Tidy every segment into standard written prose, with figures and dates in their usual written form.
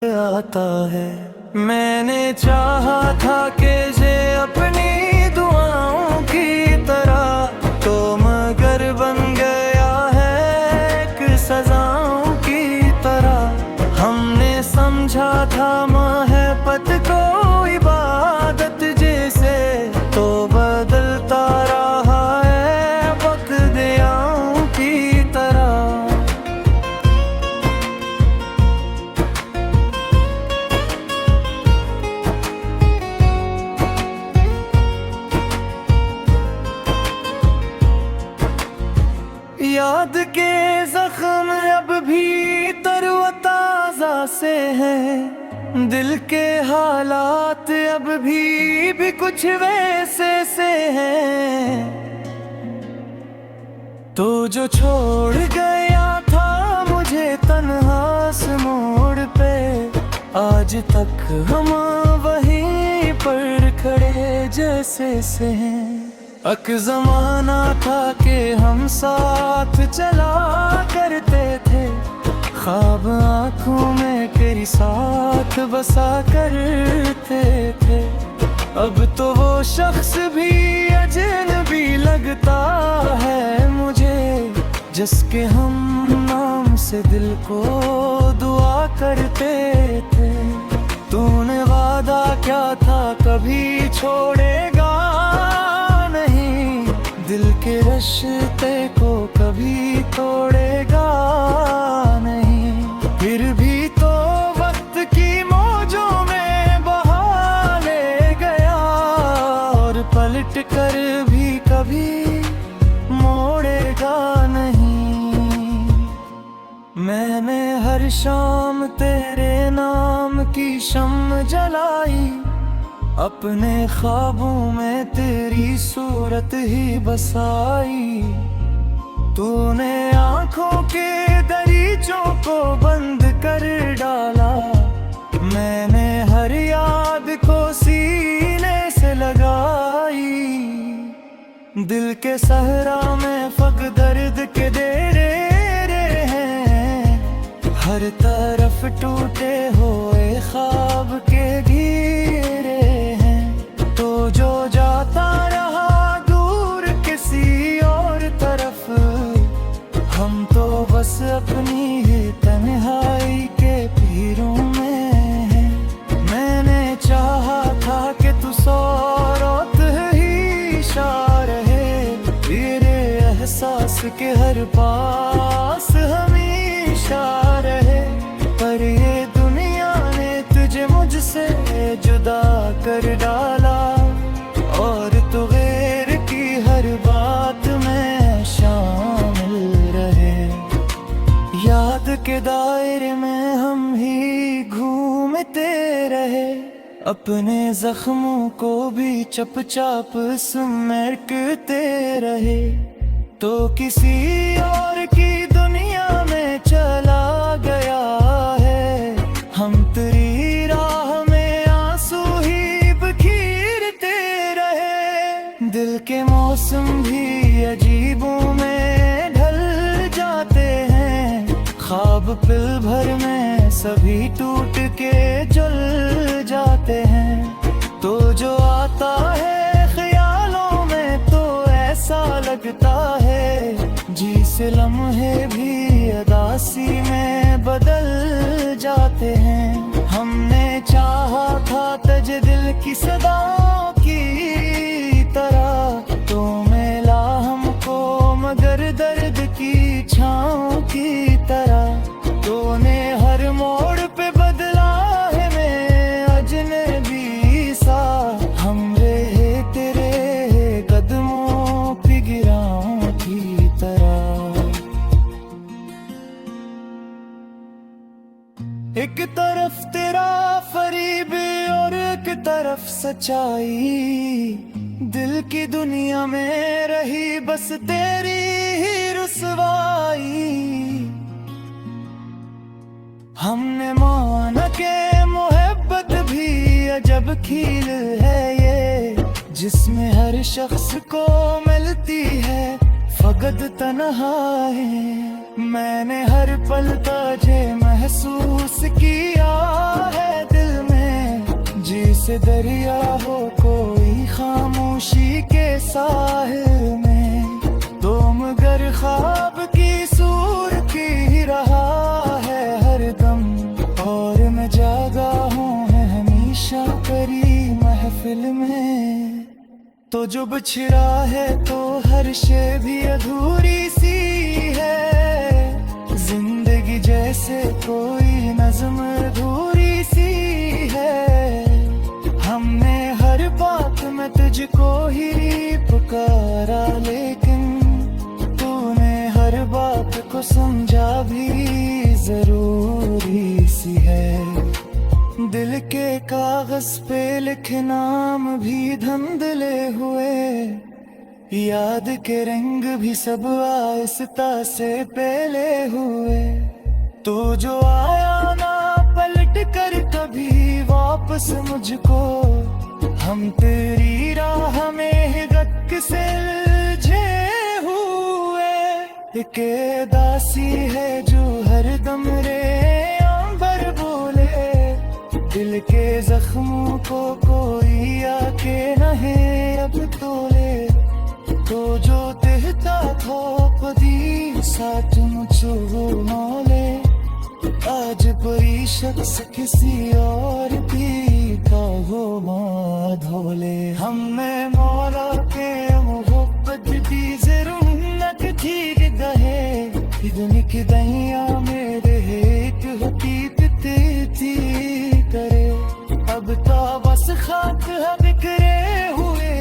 आता है। मैंने चाहा था कि ये अपनी दुआओं की तरह, तो मगर बन गया है एक सजाओं की तरह। हमने समझा था महब्बत को इबादत जैसे, तो बदलता रहा है वक्त दयाओं की तरह। याद के जख्म अब भी तरोताजा से हैं, दिल के हालात अब भी कुछ वैसे से हैं। तो जो छोड़ गया था मुझे तन्हा इस मोड़ पे, आज तक हम वहीं पर खड़े जैसे से हैं। अक ज़माना था कि हम साथ चला करते थे, ख्वाब आँखों में तेरी साथ बसा करते थे। अब तो वो शख्स भी अजनबी लगता है मुझे, जिसके हम नाम से दिल को दुआ करते थे। तूने वादा क्या था कभी छोड़ेगा नहीं, दिल के रिश्ते को कभी तोड़ेगा नहीं। फिर भी तो वक्त की मौजों में बहा ले गया, और पलट कर भी कभी मोड़ेगा नहीं। मैंने हर शाम तेरे नाम की शम्म जलाई, अपने ख्वाबों में तेरी सूरत ही बसाई। तूने आँखों के दरीचों को बंद कर डाला, मैंने हर याद को सीने से लगाई। दिल के सहरा में फक दर्द के डेरे हैं, हर तरफ टूटे हुए ख्वाब के घेरे हैं। तो जो जाता रहा दूर किसी और तरफ, हम तो बस अपनी ही तन्हाई के पीरों में हैं। मैंने चाहा था कि तू सौरत ही शार है, तेरे एहसास के हर पास हमेशा रहे। पर ये दुनिया ने तुझे मुझसे जुदा कर डाला, और तू गैर की हर बात में शामिल रहे। याद के दायरे में हम ही घूमते रहे, अपने जख्मों को भी चुपचाप समेटते रहे। तो किसी और की दुनिया में चला गया है, हम तेरी राह में आंसू ही बखेरते रहे। दिल के मौसम भी अजीबों में ढल जाते हैं, ख्वाब पल भर में सभी टूट के जल जाते हैं। तो जो आता है ख्यालों में तो ऐसा लगता है, जिसे लम्हे भी अदासी में बदल जाते हैं। हमने चाहा था तज दिल की सदाओं की तरह, तो मिला हमको मगर दर्द की छाँव की तरह। तूने हर मोड़ पे बदला है मैं अजनबी सा, हम रहे तेरे कदमों पे गिराओं की तरह। एक तरफ तेरा फरीब और एक तरफ सच्चाई, दिल की दुनिया में रही बस तेरी ही रुसवाई। हमने माना के मोहब्बत भी अजब खील है ये, जिसमें हर शख्स को मिलती है फकत तन्हाई। मैंने हर पल तुझे महसूस किया, जैसे दरिया हो कोई खामोशी के साहिल में, तो मगर ख्वाब की सूरत ही रहा है हर दम, और मैं जागा हूँ हमेशा करी महफिल में। तो जो बिछड़ा है तो हर शे भी अधूरी सी है, जिंदगी जैसे कोई नज़्म अधूरी सी है। हमने हर बात में तुझको ही पुकारा, लेकिन तूने हर बात को समझा भी जरूरी सी है। दिल के कागज पे लिखे नाम भी धुंधले हुए, याद के रंग भी सब आहिस्ता से पहले हुए। तो जो आया ना पलट कर कभी वापस मुझको, हम तेरी राह में गक से उलझे हुए। एक दासी है जो हर दम रे अंबर बोले, दिल के जख्मों को कोई आके नहीं अब तोले। तो जो देता था कदी साथ मुझको मौले, आज बड़ी शख्स किसी और भी का वो माँ धोले। हमने मौला के मोहब्बत दी जरूरत थी गहे, इतनी की दैया मेरे एक हकीकत थी करे। अब तो बस खाक है बिखरे हुए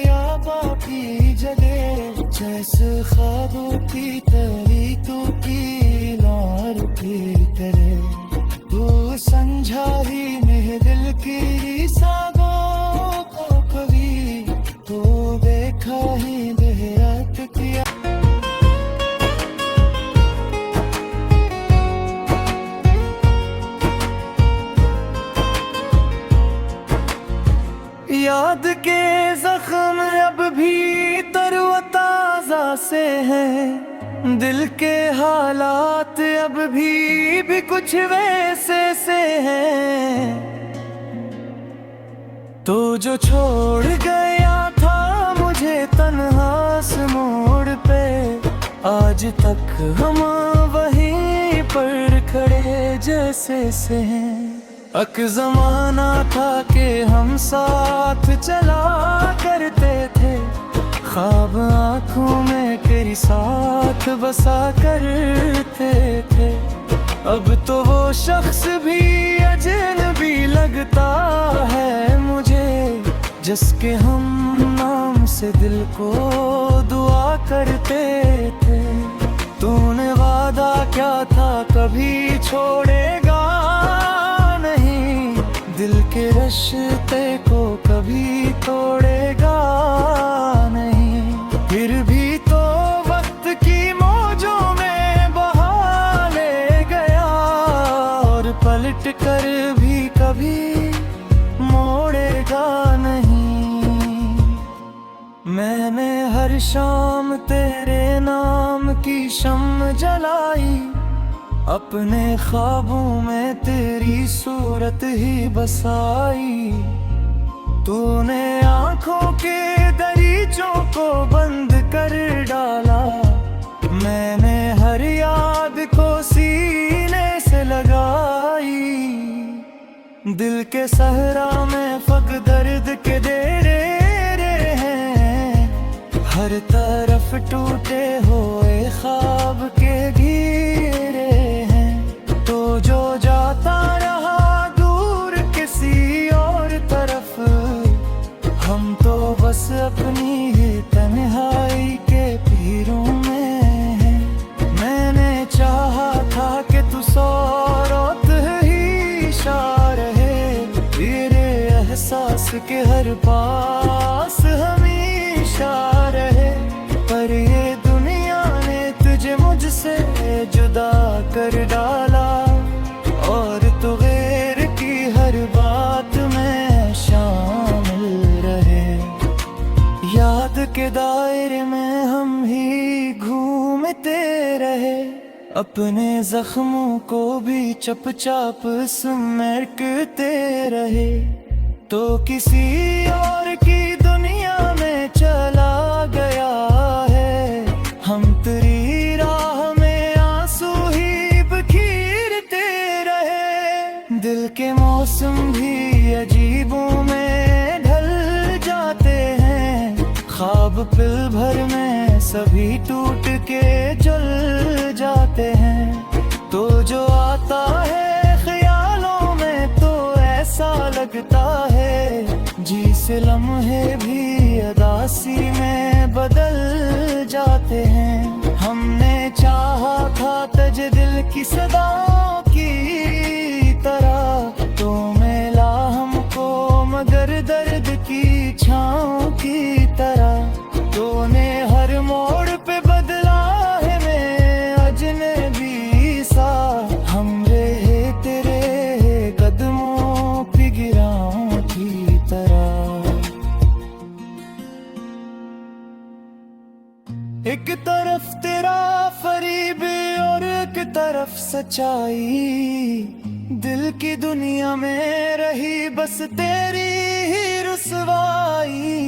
या बाकी जगह, जैसे ख्वाबों की तरी तो की लार की तरह। तू समझा ही नहीं दिल की सागों को कभी, तो देखा ही देहात किया। याद के जख्म अब भी तरोताजा से हैं, दिल के हालात अब भी कुछ वैसे से हैं। तो जो छोड़ गया था मुझे तन्हा से मोड़ पे, आज तक हम वहीं पर खड़े जैसे से हैं। अक जमाना था कि हम साथ चला करते थे, ख्वाब आँखों में तेरी साथ बसा करते थे। अब तो वो शख्स भी अजनबी लगता है मुझे, जिसके हम नाम से दिल को दुआ करते थे। तूने वादा क्या था कभी छोड़ेगा नहीं, दिल के रिश्ते को कभी तोड़ेगा नहीं। फिर भी तो वक्त की मौजों में बहा ले गया, और पलट कर भी कभी मोड़ेगा नहीं। मैंने हर शाम तेरे नाम की शम्म जलाई, अपने ख्वाबों में तेरी सूरत ही बसाई। तूने आँखों के दरीचों को बंद कर डाला, मैंने हर याद को सीने से लगाई। दिल के सहरा में फक दर्द के डेरे हैं, हर तरफ टूटे हुए ख्वाब के घेरे हैं। तो जो जाता रहा दूर किसी और तरफ, हम तो बस अपनी ही तन्हाई के पीरों में हैं। मैंने चाहा था कि तू सौरत ही शाह रहे, तेरे एहसास के हर पास हमेशा रहे। पर ये दुनिया ने तुझे मुझसे जुदा कर डाला, और तू गैर की हर बात में शामिल रहे। याद के दायरे में हम ही घूमते रहे, अपने जख्मों को भी चुपचाप समेटते रहे। तो किसी और की दुनिया में चला गया है। हम तेरी राह में आंसू ही बखीरते रहे। दिल के मौसम भी अजीबों में ढल जाते हैं। ख्वाब पल भर में सभी टूट के जल जाते हैं। तो जो आता है ख्यालों में तो ऐसा लगता है जिसे लम्हे भी अदासी में बदल जाते हैं। हमने चाहा था तज दिल की सदाओं की तरह, तो मिला हमको मगर दर्द की छाँव की तरह। तूने हर मोड़ पे बदला है मैं अजनबी सा। हम रहे तेरे कदमों पे गिराओं की तरह। एक तरफ तेरा फरीब और एक तरफ सच्चाई। दिल की दुनिया में रही बस तेरी ही रुसवाई।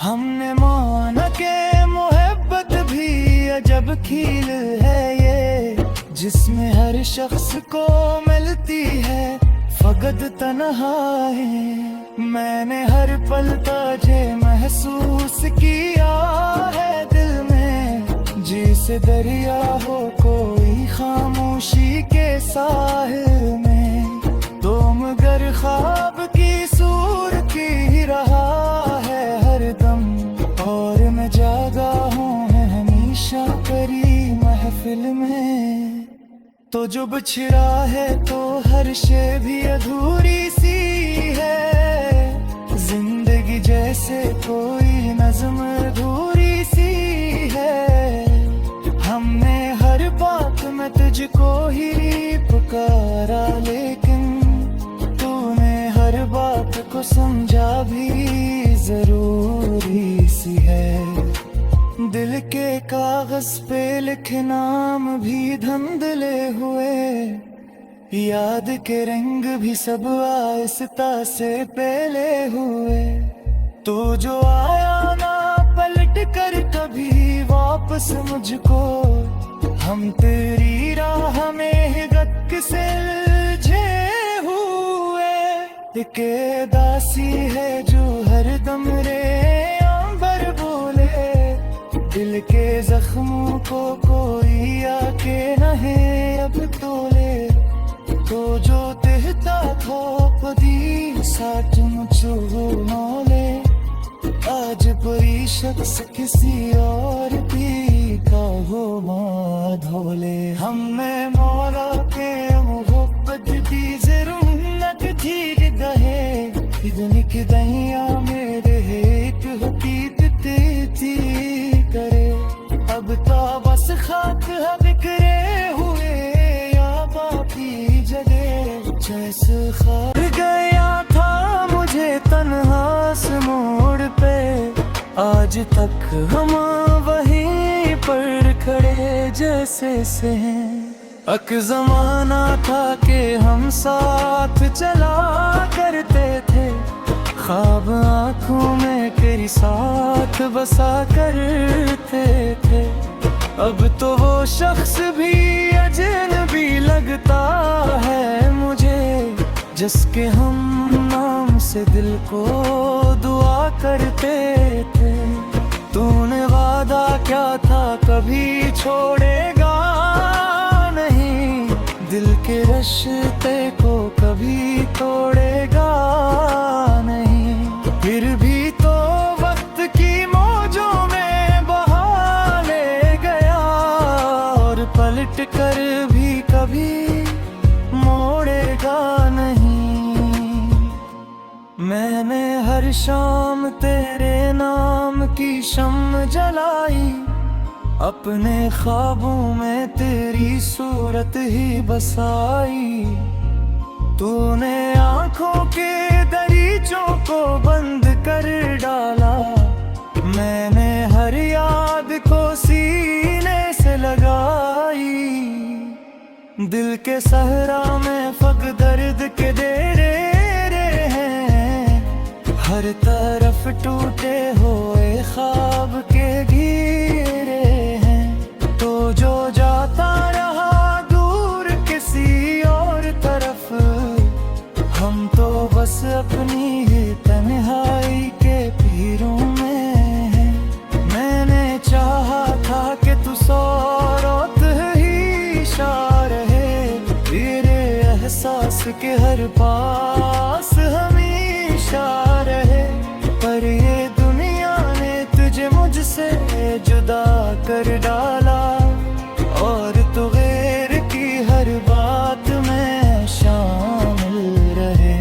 हमने माना के मोहब्बत भी अजब खील है ये, जिसमें हर शख्स को मिलती है फकत तन्हाई। मैंने हर पल तुझे महसूस किया है दिल में, जैसे दरिया हो कोई खामोशी के साहिल में। तो मगर ख्वाब की सूरत ही रहा है हर दम, और मैं जागा हूँ हमेशा करी महफिल में। तो जो बिछड़ा है तो हर शे भी अधूरी सी है। जिंदगी जैसे कोई नज़्म अधूरी सी है। हमने हर बात में तुझको ही पुकारा, लेकिन तूने हर बात को समझा भी जरूरी सी है। दिल के कागज पे लिखे नाम भी धुंधले हुए, याद के रंग भी सब आहिस्ता से पहले हुए। तो जो आया ना पलट कर कभी वापस मुझको, हम तेरी राह में हिगत से उलझे हुए। एक दासी है जो हर दम रे अंबर बोले, दिल के जख्मों को कोई आके नहीं अब तोले। तो जो देहता खोपदी साथ मुझो मौले, आज बड़ी शख्स किसी और भी का हो धोले। हमने मौला के मोहब्बत की जरूरत थी दहे, इतनी की दैया मेरे एक हकीकत थी करे। अब तो बस खाक है बिखरे हुए या बाकी जगह, जैसे खाक गया था मुझे तन्हा से मोड़ पे। आज तक हम वहीं पर खड़े जैसे से हैं। अक जमाना था कि हम साथ चला करते थे, ख्वाब आँखों में तेरी साथ बसा करते थे। अब तो वो शख्स भी अजनबी लगता है मुझे, जिसके हम नाम से दिल को दुआ करते थे। तूने वादा क्या था कभी छोड़ेगा नहीं, दिल के रिश्ते को कभी तोड़ेगा नहीं। फिर भी तो वक्त की मौजों में बहा ले गया, और पलट कर भी कभी मोड़ेगा नहीं। मैंने हर शाम तेरे नाम की शम्म जलाई, अपने ख्वाबों में तेरी सूरत ही बसाई। तूने आँखों के दरीचों को बंद कर डाला, मैंने हर याद को सीने से लगाई। दिल के सहरा में फक दर्द के डेरे हैं, हर तरफ टूटे हुए ख्वाब के घेरे हैं। तो जो जाता रहा दूर किसी और तरफ, हम तो बस अपनी ही तन्हाई के पीरों में हैं। मैंने चाहा था कि तू सौरत ही शार है, तेरे एहसास के हर पास हमेशा रहे। पर ये दुनिया ने तुझे मुझसे जुदा कर डाला, और तू गैर की हर बात में शामिल रहे।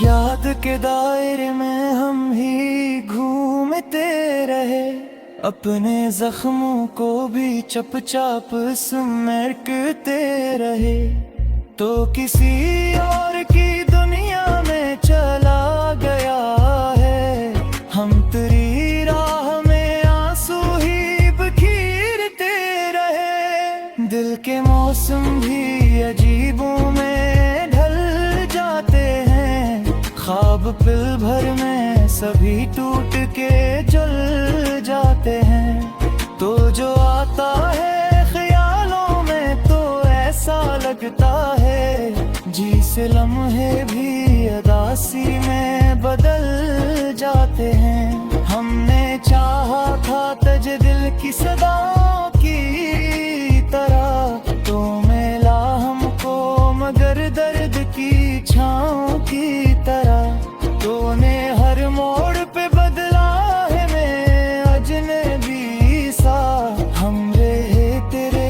याद के दायरे में हम ही घूमते रहे, अपने जख्मों को भी चुपचाप समेटते रहे। तो किसी और की दुनिया में चला गया है, हम तेरी राह में आंसू ही बखेरते रहे। दिल के मौसम भी अजीबों में ढल जाते हैं, ख्वाब पल भर में सभी टूट के जल जाते हैं। तो जो आता है ख्यालों में तो ऐसा लगता है, जी से लम्हे भी अदासी में बदल जाते हैं। हमने चाहा था तज दिल की सदाओं की तरह, तो मिला हमको मगर दर्द की छाँव की तरह। तूने हर मोड़ पे बदला है मैं अजनबी सा, हम रहे तेरे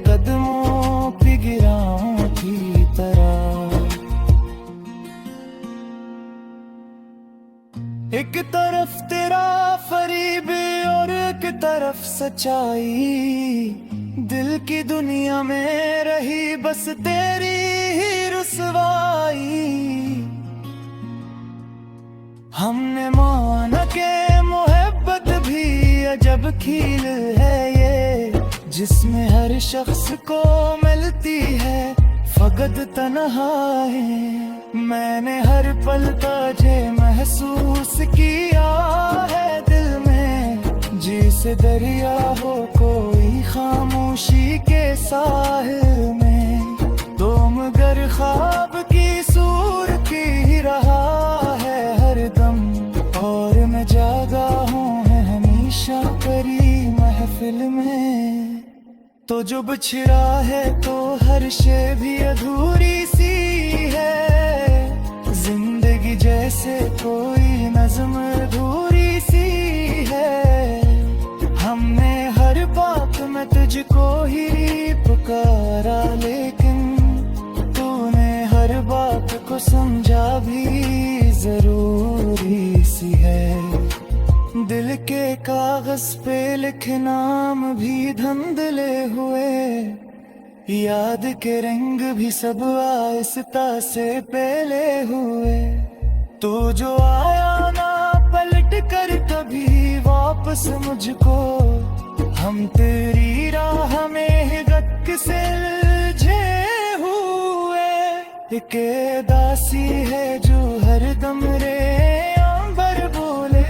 कदमों पे गिराओं की तरह। एक तरफ तेरा फरीब और एक तरफ सच्चाई, दिल की दुनिया में रही बस तेरी ही रुसवाई। हमने माना के मोहब्बत भी अजब खील है ये, जिसमें हर शख्स को मिलती है फकत तन्हाई। मैंने हर पल तुझे महसूस किया है दिल में, जिसे दरिया हो कोई खामोशी के साहिल में। तो मगर ख्वाब की सूरत ही रहा है हर दम, और मैं जागा हूँ हमेशा परी महफिल में। तो जो बिछड़ा है तो हर शे भी अधूरी सी है, जिंदगी जैसे कोई नज़्म अधूरी सी है। हमने हर बात में तुझको ही पुकारा, लेकिन तूने हर बात को समझा भी जरूरी सी है। दिल के कागज पे लिखे नाम भी धुंधले हुए, याद के रंग भी सब आहिस्ता से पहले हुए। तू जो आया ना पलट कर कभी वापस मुझको, हम तेरी राह में गत से उलझे हुए। एक दासी है जो हर दम रे अंबर बोले,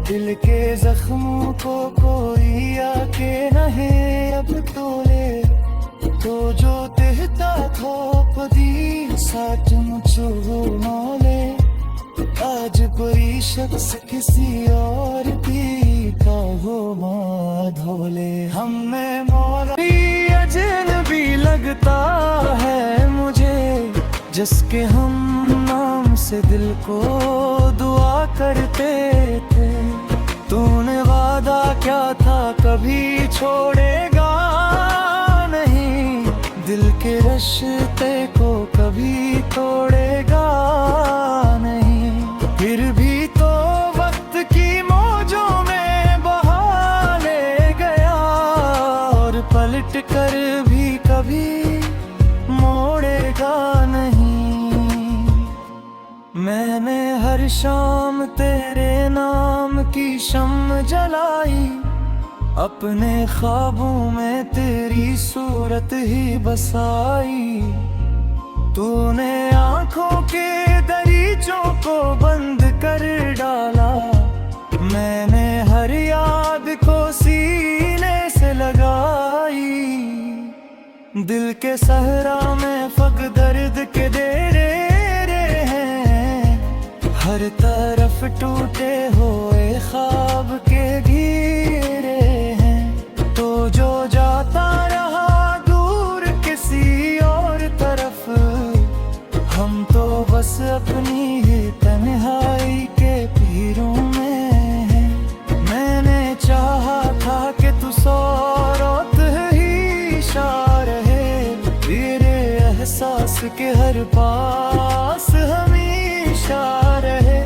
दिल के जख्मों को कोई आके नहीं अब तोले। तो जो देहता खोपदी साथ मुझो मौले, आज कोई शख्स किसी और भी का हो धोले। हमें मौला अजनबी लगता है मुझे, जिसके हम नाम से दिल को दुआ करते थे। तूने वादा क्या था कभी छोड़ेगा नहीं, दिल के रिश्ते को कभी तोड़ेगा नहीं। फिर भी तो वक्त की मौजों में बहा ले गया, और पलट कर भी कभी मोड़ेगा नहीं। मैंने हर शाम तेरे नाम की शम्म जलाई, अपने ख्वाबों में तेरी सूरत ही बसाई। तूने आंखों के दरीचों को बंद कर डाला। मैंने हर याद को सीने से लगाई। दिल के सहरा में फक दर्द के डेरे हैं। हर तरफ टूटे हुए ख्वाब के घेरे हैं। तो जो जाता रहा दूर किसी और तरफ, हम तो बस अपनी ही तन्हाई के पीरों में हैं। मैंने चाहा था कि तू सौरत ही शार है, तेरे एहसास के हर पास हमेशा रहे।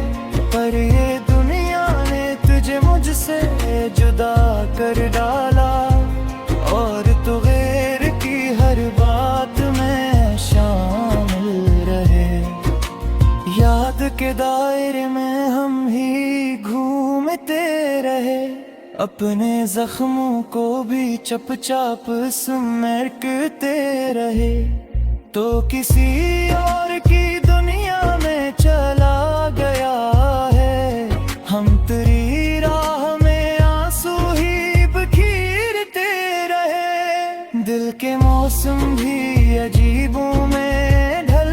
पर ये दुनिया ने तुझे मुझसे जुदा कर डाला, और तू गैर की हर बात में शामिल रहे। याद के दायरे में हम ही घूमते रहे, अपने जख्मों को भी चुपचाप समेटते रहे। तो किसी और की दुनिया में चला गया है, हम तेरी राह में आंसू ही बखेरते रहे। दिल के मौसम भी अजीबों में ढल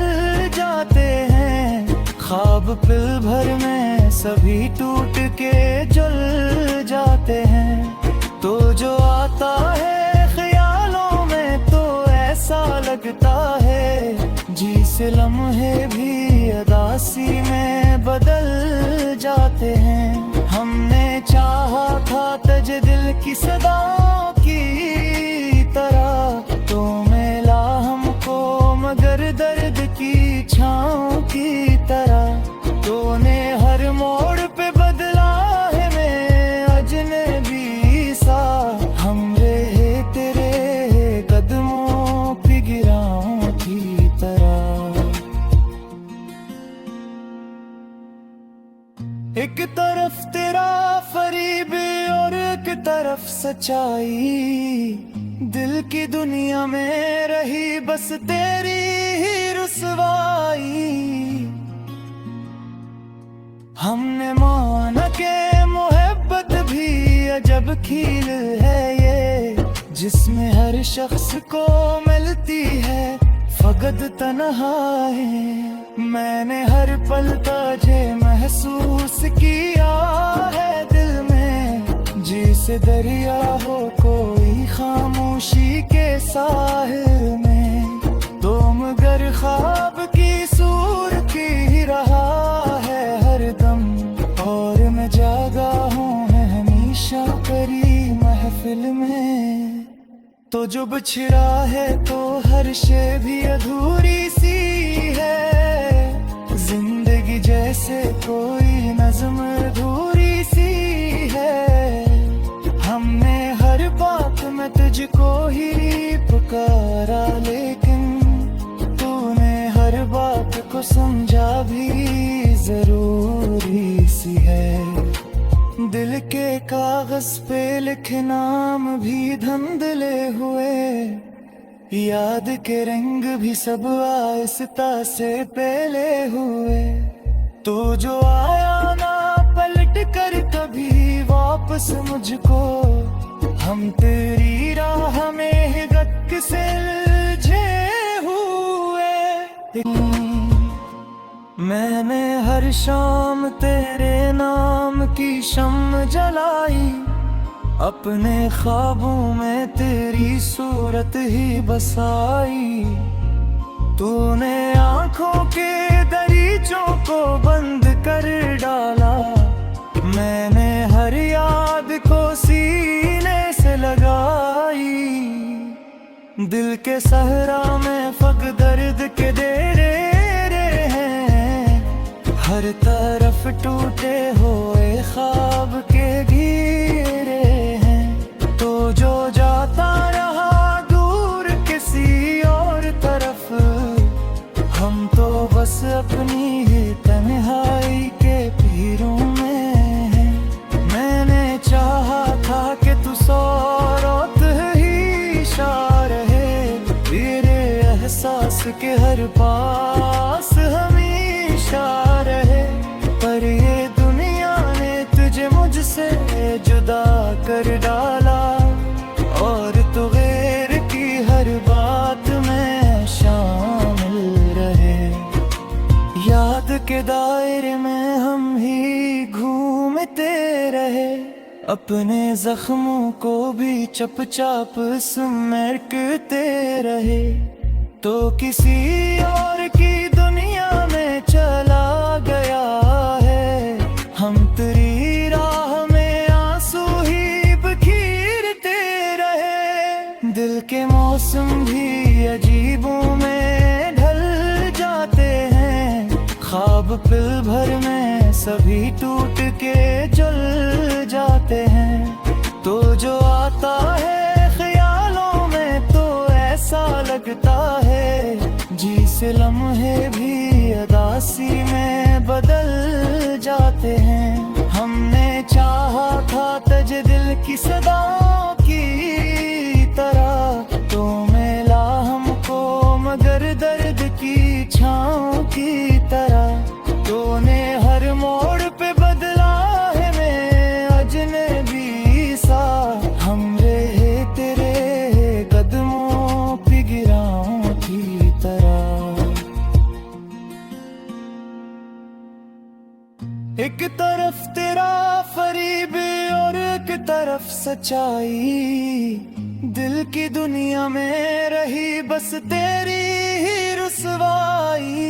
जाते हैं, ख्वाब पल भर में सभी टूट के जल जाते हैं। तो जो आता है ख्यालों में तो ऐसा लगता है जिस लम्हे भी अदासी में बदल जाते हैं। हमने चाहा था तुझे दिल की सदाओं की तरह, तो मिला हमको मगर दर्द की छाँव की तरह। तूने हर मोड़ पे बदला है मैं अजनबी सा, हम रहे तेरे कदमों पे गिराओं की तरह। एक तरफ तेरा फरीब और एक तरफ सच्चाई, दिल की दुनिया में रही बस तेरी ही रुसवाई। हमने माना के मोहब्बत भी अजब खील है ये, जिसमें हर शख्स को मिलती है फकत तन्हाई। मैंने हर पल तुझे महसूस किया है दिल में, जैसे दरिया हो कोई खामोशी के साहिल में। तो मगर ख्वाब की सूर की रहा है हर दम, और मैं जागा हूँ हमेशा करी महफिल में। तो जो बिछड़ा है तो हर शे भी अधूरी सी है, जिंदगी जैसे कोई नज़्म अधूरी सी है। हमने हर बात में तुझको ही पुकारा, लेकिन तूने हर बात को समझा भी जरूरी सी है। दिल के कागज पे लिखे नाम भी धुंधले हुए, याद के रंग भी सब आहिस्ता से पहले हुए। तो जो आया ना पलट कर कभी वापस मुझको, हम तेरी राह में गत से उलझे हुए। मैंने हर शाम तेरे नाम की शम्म जलाई, अपने ख्वाबों में तेरी सूरत ही बसाई। तूने आंखों के दरीचों को बंद कर डाला। मैंने हर याद को सीने से लगाई। दिल के सहरा में फक दर्द के डेरे हैं, हर तरफ टूटे हुए ख्वाब के घेरे हैं। तो जो जाता रहा दूर किसी और तरफ, हम तो बस अपनी ही तन्हाई के पीरों में हैं। मैंने चाहा था कि तू सो एहसास के हर पास हमेशा रहे। पर ये दुनिया ने तुझे मुझसे जुदा कर डाला, और तू गैर की हर बात में शामिल रहे। याद के दायरे में हम ही घूमते रहे, अपने जख्मों को भी चुपचाप समेटते रहे। तो किसी और की दुनिया में चला गया है, हम तेरी राह में आंसू ही बखेरते रहे। दिल के मौसम भी अजीबों में ढल जाते हैं, ख्वाब पल भर में सभी टूट के जल जाते हैं। तो जो आता है ख्यालों में तो ऐसा लगता है, जी से लम्हे भी अदासी में बदल जाते हैं। हमने चाहा था तज दिल की सदाओं की तरह, तो मिला हमको मगर दर्द की छाँव की तरह। तूने हर मोड़ पे बदला है मैं अजनबी सा, हम रहे तेरे कदमों पे गिराओं की तरह। एक तरफ तेरा फरीब और एक तरफ सच्चाई, दिल की दुनिया में रही बस तेरी ही रुसवाई।